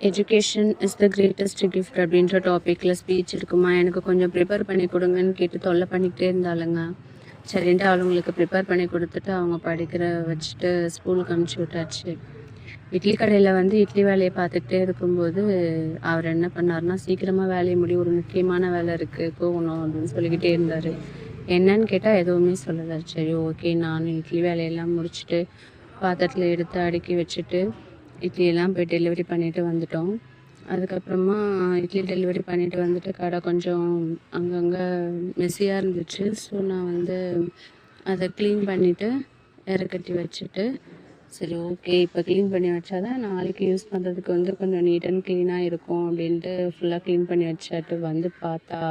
Education is the greatest gift அப்படின்ற டாப்பிக்கில் speech இருக்குமா, எனக்கு கொஞ்சம் ப்ரிப்பேர் பண்ணி கொடுங்கன்னு கேட்டு தொல்லை பண்ணிக்கிட்டே இருந்தாலுங்க. சரின்ட்டு அவங்களுக்கு ப்ரிப்பேர் பண்ணி கொடுத்துட்டு அவங்க படிக்கிற வச்சுட்டு ஸ்கூலுக்கு அனுப்பிச்சி விட்டாச்சு. இட்லி கடையில் வந்து இட்லி வேலையை பார்த்துக்கிட்டே இருக்கும்போது அவர் என்ன பண்ணார்னா, சீக்கிரமாக வேலையை முடி, ஒரு முக்கியமான வேலை இருக்குது போகணும் அப்படின்னு சொல்லிக்கிட்டே இருந்தார். என்னன்னு கேட்டால் எதுவுமே சொல்லலை. சரி ஓகே, நான் இட்லி வேலையெல்லாம் முடிச்சுட்டு பாத்திரத்தில் எடுத்து அடுக்கி வச்சுட்டு இட்லியெல்லாம் போய் டெலிவரி பண்ணிவிட்டு வந்துட்டோம். அதுக்கப்புறமா இட்லி டெலிவரி பண்ணிவிட்டு வந்துட்டு கடை கொஞ்சம் அங்கங்கே மெஸ்ஸியாக இருந்துச்சு. ஸோ நான் வந்து அதை க்ளீன் பண்ணிவிட்டு இறக்கட்டி வச்சுட்டு, சரி ஓகே இப்போ க்ளீன் பண்ணி வச்சா தான் நாளைக்கு யூஸ் பண்ணுறதுக்கு வந்து கொஞ்சம் நீட் அண்ட் க்ளீனாக இருக்கும் அப்படின்ட்டு ஃபுல்லாக க்ளீன் பண்ணி வச்சாட்டு வந்து பார்த்தா,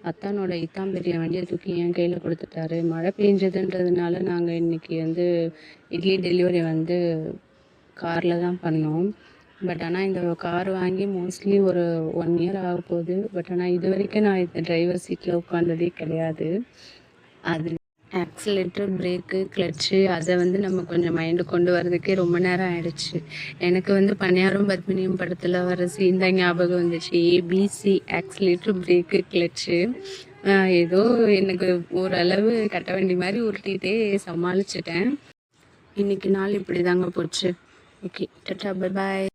அத்தானோட இத்தான் பெரிய வண்டியை தூக்கி என் கையில் கொடுத்துட்டாரு. மழை பெஞ்சதுன்றதுனால நாங்கள் இன்றைக்கி வந்து இட்லி டெலிவரி வந்து காரில் தான் பண்ணோம். பட் ஆனால் இந்த கார் வாங்கி மோஸ்ட்லி ஒரு 1 இயர் ஆக போகுது. பட் ஆனால் இது வரைக்கும் நான் இந்த டிரைவர் சீட்டில் உட்காந்ததே கிடையாது. அது ஆக்சிலேட்டர், பிரேக்கு, கிளச்சு அதை வந்து நம்ம கொஞ்சம் மைண்டு கொண்டு வர்றதுக்கே ரொம்ப நேரம் ஆயிடுச்சு. எனக்கு வந்து பன்னியாரும் பத்மினியும் படத்தில் வர சீன் தான் ஞாபகம் வந்துச்சு. ABC accelerator, brake, clutch. ஏதோ எனக்கு ஓரளவு கட்ட வண்டி மாதிரி உருட்டிகிட்டே சமாளிச்சிட்டேன். இன்றைக்கி நாள் இப்படி தாங்க போச்சு. Okay, Tata, bye bye.